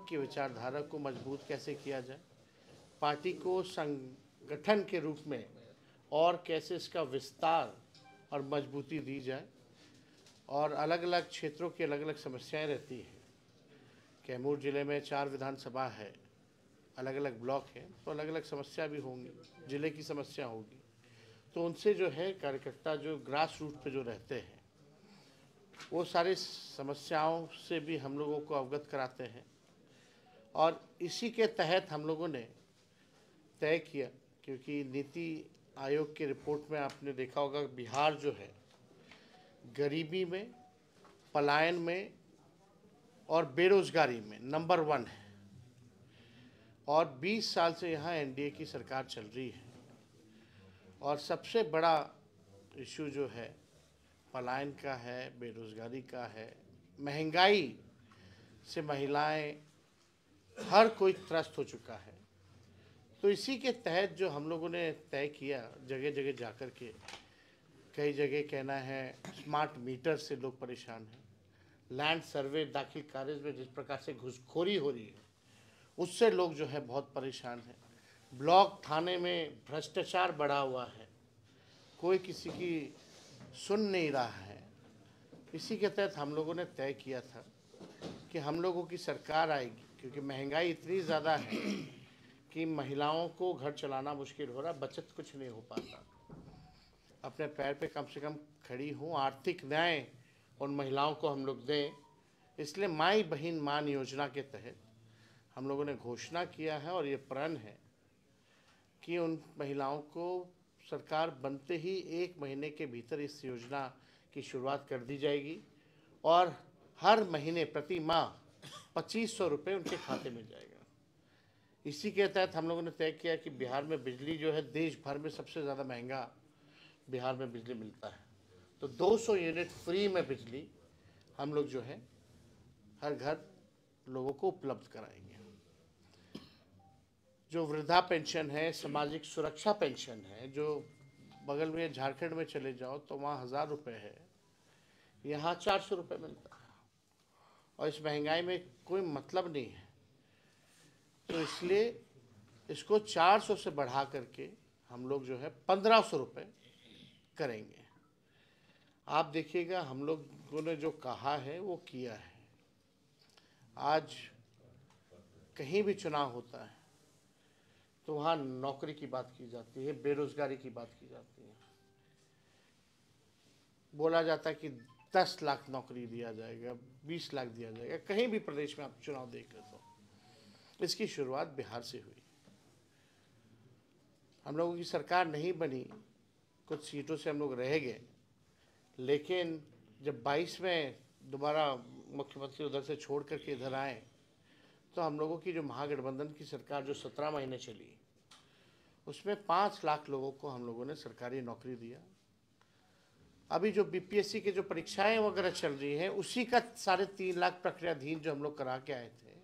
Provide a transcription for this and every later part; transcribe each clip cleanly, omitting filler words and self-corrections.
की विचारधारा को मजबूत कैसे किया जाए, पार्टी को संगठन के रूप में और कैसे इसका विस्तार और मजबूती दी जाए, और अलग अलग क्षेत्रों की अलग अलग समस्याएं रहती हैं। कैमूर जिले में 4 विधानसभा है, अलग अलग ब्लॉक हैं, तो अलग अलग समस्या भी होंगी, जिले की समस्या होगी। तो उनसे जो है कार्यकर्ता जो ग्रास रूट पे जो रहते हैं वो सारी समस्याओं से भी हम लोगों को अवगत कराते हैं। और इसी के तहत हम लोगों ने तय किया, क्योंकि नीति आयोग की रिपोर्ट में आपने देखा होगा बिहार जो है गरीबी में, पलायन में और बेरोजगारी में नंबर 1 है। और 20 साल से यहाँ एनडीए की सरकार चल रही है, और सबसे बड़ा इशू जो है पलायन का है, बेरोजगारी का है, महंगाई से महिलाएं हर कोई त्रस्त हो चुका है। तो इसी के तहत जो हम लोगों ने तय किया, जगह जगह जाकर के, कई जगह कहना है स्मार्ट मीटर से लोग परेशान हैं, लैंड सर्वे दाखिल कार्य में जिस प्रकार से घुसखोरी हो रही है उससे लोग जो है बहुत परेशान हैं, ब्लॉक थाने में भ्रष्टाचार बढ़ा हुआ है, कोई किसी की सुन नहीं रहा है। इसी के तहत हम लोगों ने तय किया था कि हम लोगों की सरकार आएगी, क्योंकि महंगाई इतनी ज़्यादा है कि महिलाओं को घर चलाना मुश्किल हो रहा, बचत कुछ नहीं हो पाता, अपने पैर पे कम से कम खड़ी हों, आर्थिक न्याय उन महिलाओं को हम लोग दें। इसलिए माई बहन मान योजना के तहत हम लोगों ने घोषणा किया है, और ये प्रण है कि उन महिलाओं को सरकार बनते ही 1 महीने के भीतर इस योजना की शुरुआत कर दी जाएगी, और हर महीने प्रति माह 2500 रुपये उनके खाते में जाएगा। इसी के तहत हम लोगों ने तय किया कि बिहार में बिजली जो है देश भर में सबसे ज़्यादा महंगा बिहार में बिजली मिलता है, तो 200 यूनिट फ्री में बिजली हम लोग जो है हर घर लोगों को उपलब्ध कराएंगे। जो वृद्धा पेंशन है, सामाजिक सुरक्षा पेंशन है, जो बगल में झारखंड में चले जाओ तो वहाँ 1000 रुपये है, यहाँ 400 रुपये मिलता है, और इस महंगाई में कोई मतलब नहीं है। तो इसलिए इसको 400 से बढ़ा करके हम लोग जो है 1500 रुपये करेंगे। आप देखिएगा हम लोगों ने जो कहा है वो किया है। आज कहीं भी चुनाव होता है तो वहाँ नौकरी की बात की जाती है, बेरोजगारी की बात की जाती है, बोला जाता है कि 10 लाख नौकरी दिया जाएगा, 20 लाख दिया जाएगा। कहीं भी प्रदेश में आप चुनाव देख ले तो इसकी शुरुआत बिहार से हुई। हम लोगों की सरकार नहीं बनी, कुछ सीटों से हम लोग रह गए, लेकिन जब 22 में दोबारा मुख्यमंत्री उधर से छोड़ करके इधर आए तो हम लोगों की जो महागठबंधन की सरकार जो 17 महीने चली उसमें 5 लाख लोगों को हम लोगों ने सरकारी नौकरी दिया। अभी जो बीपीएससी के जो परीक्षाएं वगैरह चल रही हैं उसी का 3.5 लाख प्रक्रियाधीन जो हम लोग करा के आए थे,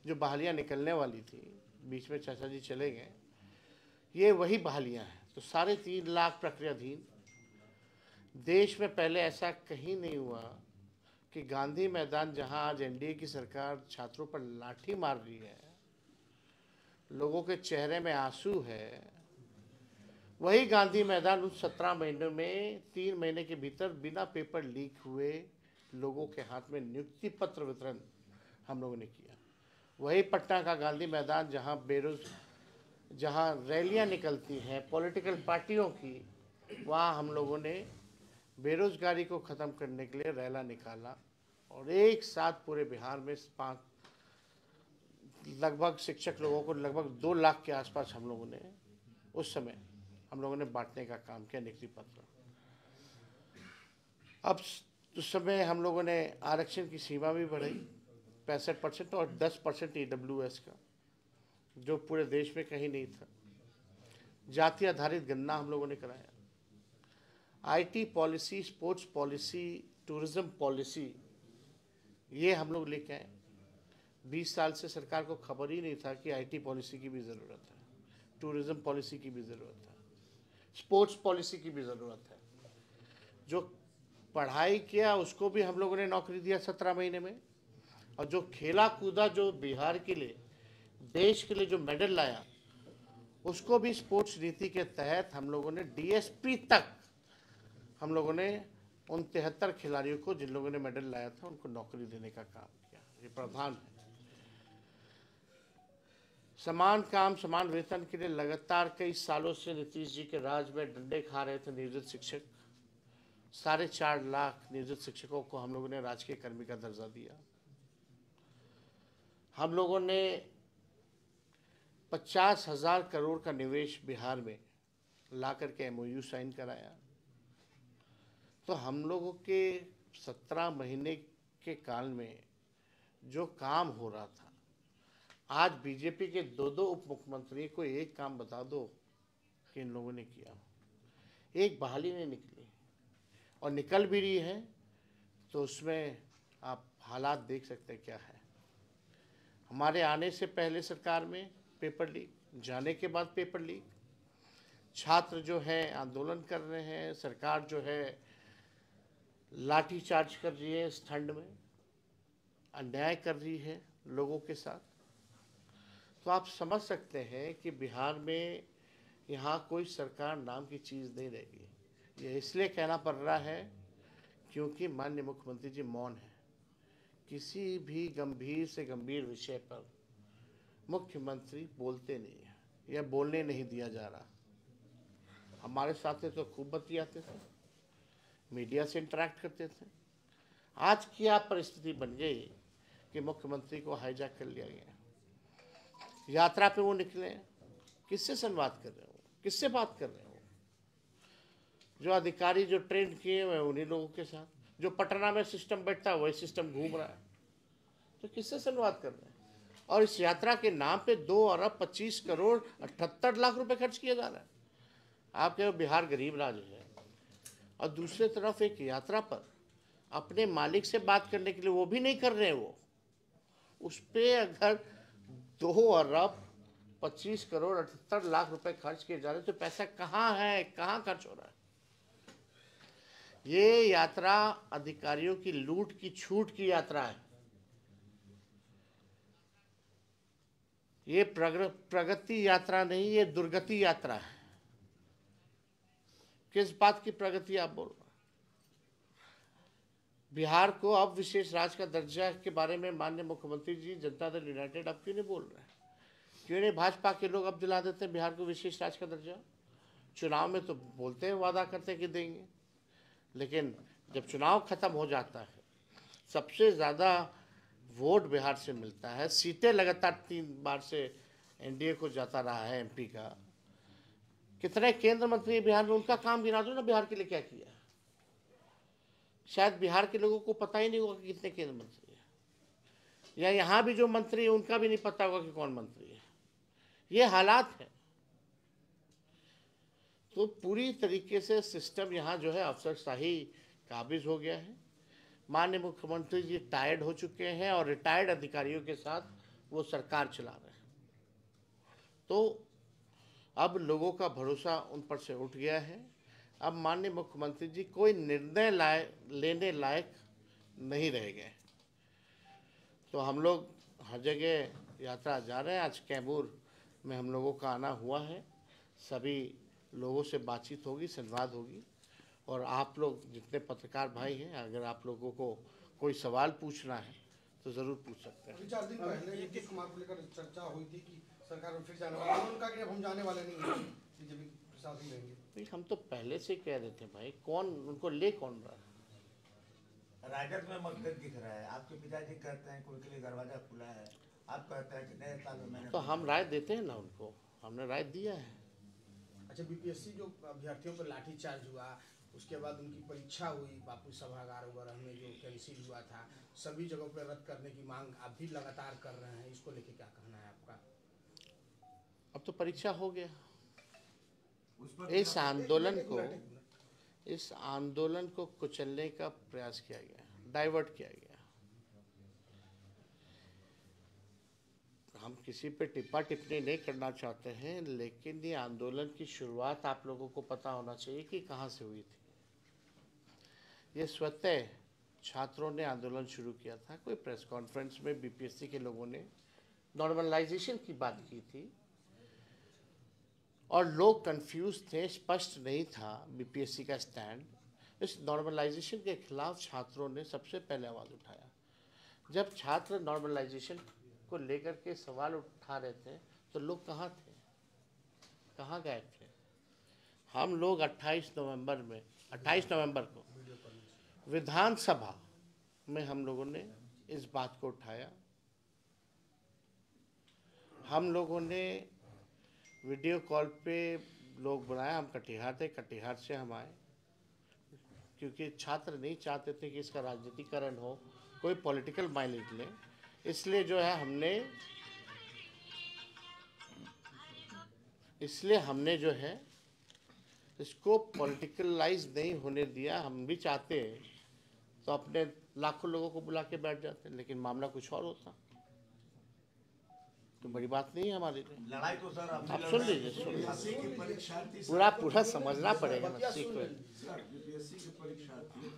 जो बहालियाँ निकलने वाली थी, बीच में चाचा जी चले गए, ये वही बहालियाँ हैं। तो 3.5 लाख प्रक्रियाधीन, देश में पहले ऐसा कहीं नहीं हुआ कि गांधी मैदान जहां आज एनडीए की सरकार छात्रों पर लाठी मार रही है, लोगों के चेहरे में आंसू है, वही गांधी मैदान उन 17 महीनों में 3 महीने के भीतर बिना पेपर लीक हुए लोगों के हाथ में नियुक्ति पत्र वितरण हम लोगों ने किया। वही पटना का गांधी मैदान जहां रैलियां निकलती हैं पॉलिटिकल पार्टियों की, वहाँ हम लोगों ने बेरोजगारी को ख़त्म करने के लिए रैला निकाला, और एक साथ पूरे बिहार में लगभग शिक्षक लोगों को लगभग 2 लाख के आसपास हम लोगों ने उस समय हम लोगों ने बांटने का काम किया, नियुक्ति पत्र। अब उस समय हम लोगों ने आरक्षण की सीमा भी बढ़ाई 65% और 10% ईडब्ल्यूएस का, जो पूरे देश में कहीं नहीं था। जाति आधारित गणना हम लोगों ने कराया, IT policy, sports policy, tourism policy, ये हम लोग लेके आए। 20 साल से सरकार को खबर ही नहीं था कि आईटी पॉलिसी की भी ज़रूरत है, टूरिज्म पॉलिसी की भी ज़रूरत है, स्पोर्ट्स पॉलिसी की भी ज़रूरत है। जो पढ़ाई किया उसको भी हम लोगों ने नौकरी दिया 17 महीने में, और जो खेला कूदा, जो बिहार के लिए, देश के लिए जो मेडल लाया, उसको भी स्पोर्ट्स नीति के तहत हम लोगों ने डीएसपी तक हम लोगों ने उन 73 खिलाड़ियों को, जिन लोगों ने मेडल लाया था, उनको नौकरी देने का काम किया। ये प्रावधान है। समान काम समान वेतन के लिए लगातार कई सालों से नीतीश जी के राज में डंडे खा रहे थे नियोजित शिक्षक। 4.5 लाख नियोजित शिक्षकों को हम लोगों ने राजकीय कर्मी का दर्जा दिया। हम लोगों ने 50,000 करोड़ का निवेश बिहार में ला करके एमओयू साइन कराया। तो हम लोगों के 17 महीने के काल में जो काम हो रहा था, आज बीजेपी के 2 उप मुख्यमंत्री को एक काम बता दो कि इन लोगों ने किया। एक बहाली नहीं निकली, और निकल भी रही है तो उसमें आप हालात देख सकते हैं क्या है। हमारे आने से पहले सरकार में पेपर लीक, जाने के बाद पेपर लीक, छात्र जो है आंदोलन कर रहे हैं, सरकार जो है लाठी चार्ज कर रही है, इस ठंड में अन्याय कर रही है लोगों के साथ। तो आप समझ सकते हैं कि बिहार में यहाँ कोई सरकार नाम की चीज़ नहीं रहेगी। ये इसलिए कहना पड़ रहा है क्योंकि माननीय मुख्यमंत्री जी मौन है। किसी भी गंभीर से गंभीर विषय पर मुख्यमंत्री बोलते नहीं है, या बोलने नहीं दिया जा रहा। हमारे साथ तो खूब बतियाते थे, मीडिया से इंटरेक्ट करते थे। आज क्या परिस्थिति बन गई कि मुख्यमंत्री को हाईजैक कर लिया गया। यात्रा पे वो निकले, किससे संवाद कर रहे हो, किससे बात कर रहे हो? जो अधिकारी जो ट्रेन किए हुए उन्हीं लोगों के साथ, जो पटना में सिस्टम बैठता है वही सिस्टम घूम रहा है। तो किससे संवाद कर रहे हैं? और इस यात्रा के नाम पे 2 अरब 25 करोड़ 78 लाख रुपए खर्च किया जा रहा है। आप कहो बिहार गरीब राज्य है, और दूसरी तरफ एक यात्रा पर अपने मालिक से बात करने के लिए वो भी नहीं कर रहे हैं। वो उस पर अगर 2 अरब 25 करोड़ 78 लाख रुपए खर्च किए जा रहे हैं, तो पैसा कहाँ है, कहाँ खर्च हो रहा है? ये यात्रा अधिकारियों की लूट की छूट की यात्रा है। ये प्रगति यात्रा नहीं, ये दुर्गति यात्रा है। किस बात की प्रगति आप बोल रहे हैं? बिहार को अब विशेष राज्य का दर्जा के बारे में माननीय मुख्यमंत्री जी, जनता दल यूनाइटेड अब क्यों नहीं बोल रहे हैं? क्यों नहीं भाजपा के लोग अब दिला देते हैं बिहार को विशेष राज्य का दर्जा? चुनाव में तो बोलते हैं, वादा करते हैं कि देंगे, लेकिन जब चुनाव खत्म हो जाता है, सबसे ज़्यादा वोट बिहार से मिलता है, सीटें लगातार 3 बार से एनडीए को जाता रहा है एमपी का। कितने केंद्र मंत्री बिहार में, उनका काम गिना दो ना, बिहार के लिए क्या किया। शायद बिहार के लोगों को पता ही नहीं होगा कि कितने केंद्र मंत्री हैं, या यहाँ भी जो मंत्री है उनका भी नहीं पता होगा कि कौन मंत्री है। ये हालात है। तो पूरी तरीके से सिस्टम यहाँ जो है अफसरशाही काबिज हो गया है। माननीय मुख्यमंत्री जी टायर्ड हो चुके हैं और रिटायर्ड अधिकारियों के साथ वो सरकार चला रहे हैं। तो अब लोगों का भरोसा उन पर से उठ गया है। अब माननीय मुख्यमंत्री जी कोई निर्णय लेने लायक नहीं रह गए। तो हम लोग हर जगह यात्रा जा रहे हैं। आज कैमूर में हम लोगों का आना हुआ है, सभी लोगों से बातचीत होगी, संवाद होगी। और आप लोग जितने पत्रकार भाई हैं, अगर आप लोगों को कोई सवाल पूछना है तो ज़रूर पूछ सकते हैं। 4 दिन पहले नीतीश कुमार को लेकर चर्चा हुई थी कि सरकार में फिर जाने वाले हैं, उनका कि अब हम जाने वाले नहीं हैं, बीजेपी के साथ ही रहेंगे। हम तो पहले से कह रहे थे भाई, कौन उनको ले कौन रहा है? राजद में मतभेद दिख रहा है। आपके पिताजी कहते हैं कोई के लिए दरवाजा खुला है, आप कहते हैं कि नए साल में मैंने, तो हम राय देते हैं ना उनको, हमने राय दिया है। अच्छा, बीपीएससी जो अभ्यर्थियों पर लाठीचार्ज हुआ, उसके बाद उनकी परीक्षा हुई बापू सभागार वगैरह में जो कैंसिल हुआ था, सभी जगहों पर रद्द करने की मांग आप भी लगातार कर रहे हैं, इसको लेके क्या कहना है आपका? अब तो परीक्षा हो गया। उस पर इस आंदोलन को कुचलने का प्रयास किया गया, डाइवर्ट किया गया। हम किसी पे टिप्पा टिप्पणी नहीं करना चाहते हैं, लेकिन ये आंदोलन की शुरुआत आप लोगों को पता होना चाहिए कि कहाँ से हुई थी। ये स्वतः छात्रों ने आंदोलन शुरू किया था, कोई प्रेस कॉन्फ्रेंस में बीपीएससी के लोगों ने नॉर्मलाइजेशन की बात की थी और लोग कंफ्यूज थे, स्पष्ट नहीं था बीपीएससी का स्टैंड। इस नॉर्मलाइजेशन के खिलाफ छात्रों ने सबसे पहले आवाज़ उठाया। जब छात्र नॉर्मलाइजेशन को लेकर के सवाल उठा रहे थे तो लोग कहाँ थे, कहाँ गए थे? हम लोग 28 नवंबर को विधानसभा में हम लोगों ने इस बात को उठाया। हम लोगों ने वीडियो कॉल पे लोग बुलाए, हम कटिहार थे, कटिहार से हम आए, क्योंकि छात्र नहीं चाहते थे कि इसका राजनीतिकरण हो, कोई पॉलिटिकल माइलेज ले। इसलिए जो है हमने जो है इसको पॉलिटिकलाइज नहीं होने दिया। हम भी चाहते तो अपने लाखों लोगों को बुला के बैठ जाते, लेकिन मामला कुछ और होता तो बड़ी बात नहीं है हमारे लिए। लड़ाई तो सर आप सुन लीजिए, बीपीएससी के परीक्षार्थी पूरा समझना पड़ेगा ना सीख को। सर बीपीएससी के परीक्षार्थी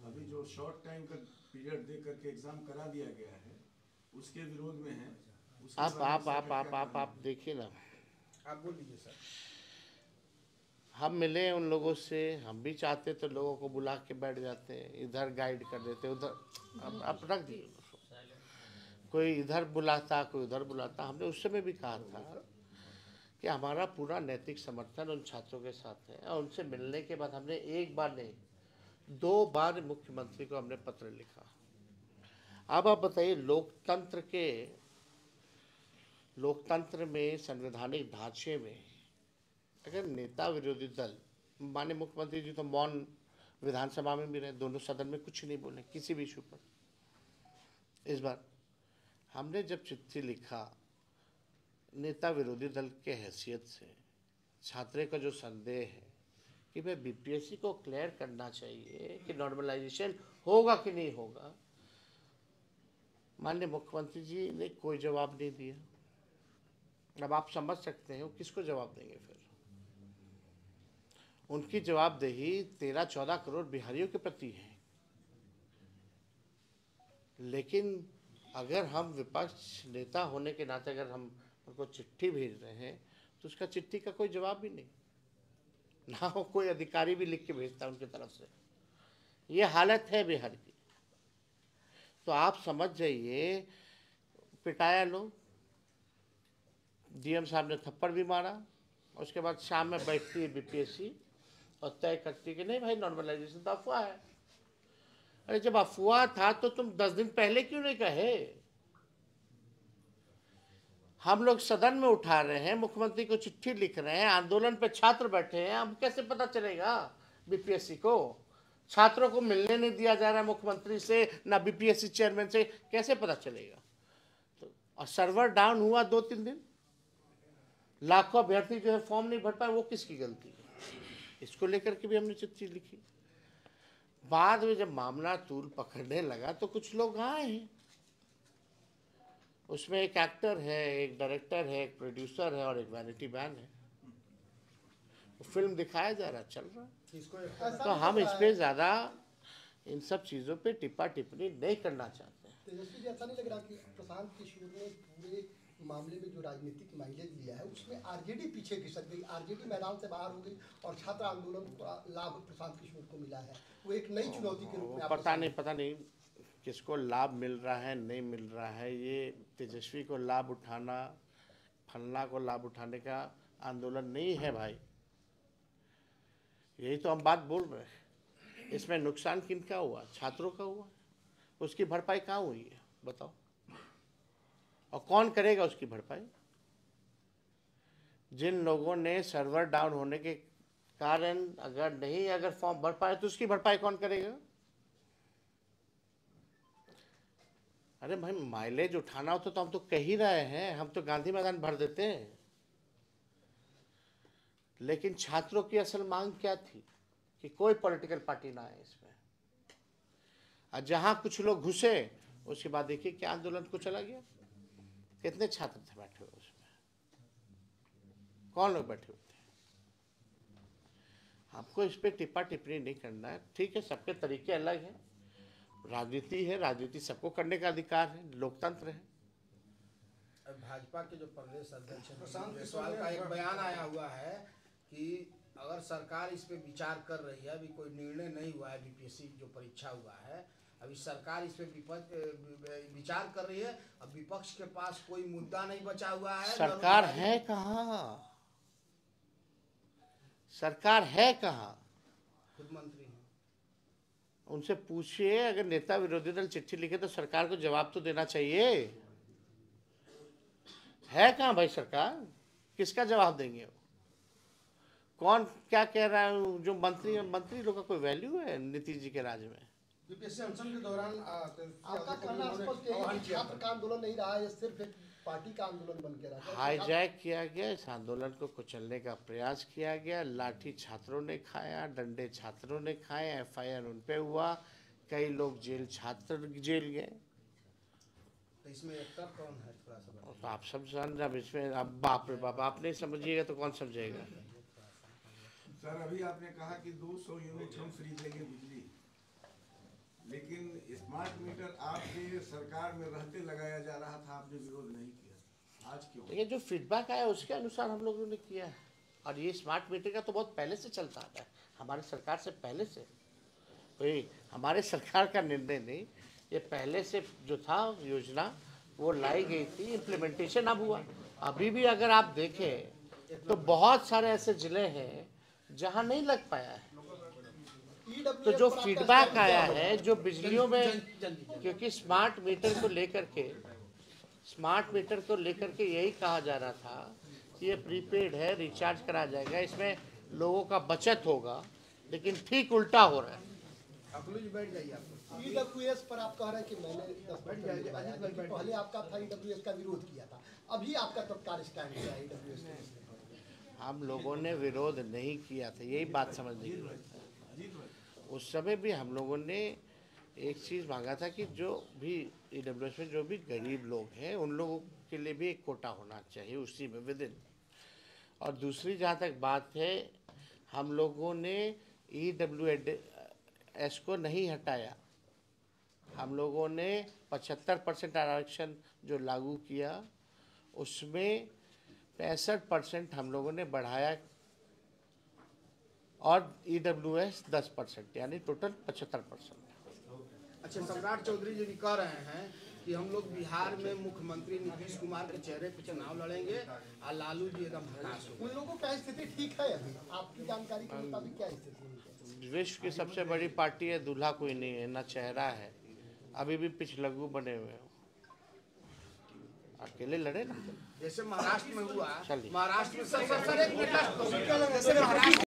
अभी जो शॉर्ट टाइम का पीरियड दे करके एग्जाम करा दिया गया है उसके विरोध में है। आप देखिए ना, आप बोल लीजिए सर। हम मिले उन लोगों से, हम भी चाहते तो लोगों को बुला के बैठ जाते, इधर गाइड कर देते, उधर आप रख दिए, कोई इधर बुलाता कोई उधर बुलाता। हमने उस समय भी कहा था कि हमारा पूरा नैतिक समर्थन उन छात्रों के साथ है। और उनसे मिलने के बाद हमने एक बार नहीं 2 बार मुख्यमंत्री को हमने पत्र लिखा। अब आप बताइए, लोकतंत्र में, संवैधानिक ढांचे में अगर नेता विरोधी दल, माननीय मुख्यमंत्री जी तो मौन विधानसभा में भी रहे, दोनों सदन में कुछ नहीं बोले किसी भी इशू पर। इस बार हमने जब चिट्ठी लिखा नेता विरोधी दल के हैसियत से, छात्रे का जो संदेह है कि भाई बीपीएससी को क्लियर करना चाहिए कि नॉर्मलाइजेशन होगा कि नहीं होगा, माननीय मुख्यमंत्री जी ने कोई जवाब नहीं दिया। अब आप समझ सकते हैं वो किसको जवाब देंगे फिर। उनकी जवाबदेही 13-14 करोड़ बिहारियों के प्रति है। लेकिन अगर हम विपक्ष नेता होने के नाते अगर हम उनको चिट्ठी भेज रहे हैं तो उसका चिट्ठी का कोई जवाब भी नहीं, ना हो कोई अधिकारी भी लिख के भेजता उनकी तरफ से। ये हालत है बिहार की। तो आप समझ जाइए, पिटाया लोग, डीएम साहब ने थप्पड़ भी मारा। उसके बाद शाम में बैठती है बीपीएससी और तय करती है कि नहीं भाई नॉर्मलाइजेशन तो अफवाह है। अरे जब अफवाह था तो तुम 10 दिन पहले क्यों नहीं कहे? हम लोग सदन में उठा रहे हैं, मुख्यमंत्री को चिट्ठी लिख रहे हैं, आंदोलन पे छात्र बैठे हैं, अब कैसे पता चलेगा बीपीएससी को? छात्रों को मिलने नहीं दिया जा रहा है मुख्यमंत्री से, ना बीपीएससी चेयरमैन से, कैसे पता चलेगा? तो और सर्वर डाउन हुआ 2-3 दिन, लाखों अभ्यर्थी जो है फॉर्म नहीं भर पाए, वो किसकी गलती है? इसको लेकर के भी हमने चिट्ठी लिखी। बाद में जब मामला तूल पकड़ने लगा तो कुछ लोग आए हैं, उसमें एक एक्टर है, एक डायरेक्टर है, एक प्रोड्यूसर है और एक वैनिटी मैन है। फिल्म दिखाया जा रहा, चल रहा। तो हम इस पे ज़्यादा इन सब चीज़ों पे टिप्पा टिप्पणी नहीं करना चाहते हैं। तेजस्वी जी, ऐसा नहीं लग रहा कि प्रशांत किशोर ने पूरे मामले में जो राजनीतिक माइलेज लिया है उसमें आरजेडी पीछे खिसक गई, आरजेडी मैदान से बाहर हो गई और छात्र आंदोलन का लाभ प्रशांत किशोर को मिला है? वो एक नई चुनौती के रूप में पता नहीं किसको लाभ मिल रहा है नहीं मिल रहा है। ये तेजस्वी को लाभ उठाना, फलना को लाभ उठाने का आंदोलन नहीं है भाई। यही तो हम बात बोल रहे हैं। इसमें नुकसान किनका हुआ? छात्रों का हुआ। उसकी भरपाई कहाँ हुई है बताओ? और कौन करेगा उसकी भरपाई? जिन लोगों ने सर्वर डाउन होने के कारण अगर फॉर्म भर पाए तो उसकी भरपाई कौन करेगा? अरे भाई माइलेज उठाना हो तो हम तो कह ही रहे हैं, हम तो गांधी मैदान भर देते हैं। लेकिन छात्रों की असल मांग क्या थी कि कोई पॉलिटिकल पार्टी ना आए इसमें। और जहां कुछ लोग घुसे उसके बाद देखिए क्या आंदोलन को चला गया। कितने छात्र थे बैठे हुए उसमें? कौन लोग बैठे हुए थे? हमको इस पर टिप्पा टिप्पणी नहीं करना है। ठीक है, सबके तरीके अलग हैं। राजनीति है, राजनीति सबको करने का अधिकार है, लोकतंत्र है। भाजपा के जो प्रदेश अध्यक्ष प्रशांत जायसवाल का एक बयान आया हुआ है कि अगर सरकार इस पे विचार कर रही है, अभी कोई निर्णय नहीं हुआ है, बीपीएससी जो परीक्षा हुआ है, अभी सरकार इस पे विचार कर रही है, अब विपक्ष के पास कोई मुद्दा नहीं बचा हुआ है। सरकार है कहाँ? सरकार है कहाँ? खुद मंत्री हैं, उनसे पूछिए। अगर नेता विरोधी दल चिट्ठी लिखे तो सरकार को जवाब तो देना चाहिए। है कहाँ भाई सरकार? किसका जवाब देंगे? कौन क्या कह रहा है? जो मंत्री लोग का कोई वैल्यू है नीतीश जी के राज में? बीपीएससी अनशन के दौरान आपका कहना स्पष्ट है कि छात्र का आंदोलन नहीं रहा है, ये सिर्फ एक पार्टी का आंदोलन बन के रहा है। हाईजैक किया गया, इस आंदोलन को कुचलने का प्रयास किया गया। लाठी छात्रों ने खाया, डंडे छात्रों ने खाए, एफआईआर उन पे हुआ, कई लोग छात्र जेल गए। तो इसमें एक्टर कौन है? थोड़ा सा तो आप सब समझ, अब इसमें अब बाप रे बाप, आप नहीं समझिएगा तो कौन समझेगा? सर अभी आपने कहा कि 200 यूनिट हम फ्री देंगे बिजली, लेकिन स्मार्ट मीटर आपके सरकार में रहते लगाया जा रहा था, आपने विरोध नहीं किया, आज क्यों? ये जो फीडबैक आया उसके अनुसार हम लोगों ने किया है। और ये स्मार्ट मीटर का तो बहुत पहले से चलता आता है, हमारे सरकार से पहले से। कोई हमारे सरकार का निर्णय नहीं, ये पहले से जो था योजना वो लाई गई थी, इम्प्लीमेंटेशन अब हुआ। अभी भी अगर आप देखें तो बहुत सारे ऐसे ज़िले हैं जहां नहीं लग पाया है। तो जो फीडबैक आया है, जो बिजलियों में, क्योंकि स्मार्ट मीटर को लेकर के यही कहा जा रहा था कि ये प्रीपेड है, रिचार्ज करा जाएगा, इसमें लोगों का बचत होगा, लेकिन ठीक उल्टा हो रहा है। बैठ जाइए आप। ईडब्ल्यूएस पर आप कह रहे हैं कि मैंने 10 मिनट पहले आपका था ईडब्ल्यूएस का विरोध किया था, अभी आपका तत्काल स्टैंड क्या है ईडब्ल्यूएस के? हम लोगों ने विरोध नहीं किया था, यही बात समझने की जरूरत है। उस समय भी हम लोगों ने एक चीज़ मांगा था कि जो भी ईडब्ल्यूएस में जो भी गरीब लोग हैं उन लोगों के लिए भी एक कोटा होना चाहिए उसी में विदिन। और दूसरी जहाँ तक बात है, हम लोगों ने ईडब्ल्यूएस को नहीं हटाया, हम लोगों ने 75% आरक्षण जो लागू किया उसमें 65% हम लोगों ने बढ़ाया और ईडब्ल्यूएस 10%, यानी टोटल 75%। अच्छा, सम्राट चौधरी जी भी कह रहे हैं कि हम लोग बिहार में मुख्यमंत्री नीतीश कुमार के चेहरे पे चुनाव लड़ेंगे और लालू जी एकदम हताश हो। उन लोगों का स्थिति ठीक है अभी? आपकी जानकारी के मुताबिक क्या स्थिति है? विश्व की सबसे बड़ी पार्टी है, दूल्हा कोई नहीं है, ना चेहरा है, अभी भी पिछलग्गू बने हुए हो, अकेले लड़े ना। जैसे महाराष्ट्र में हुआ, चलिए। महाराष्ट्र में सर एक मिनट, जैसे महाराष्ट्र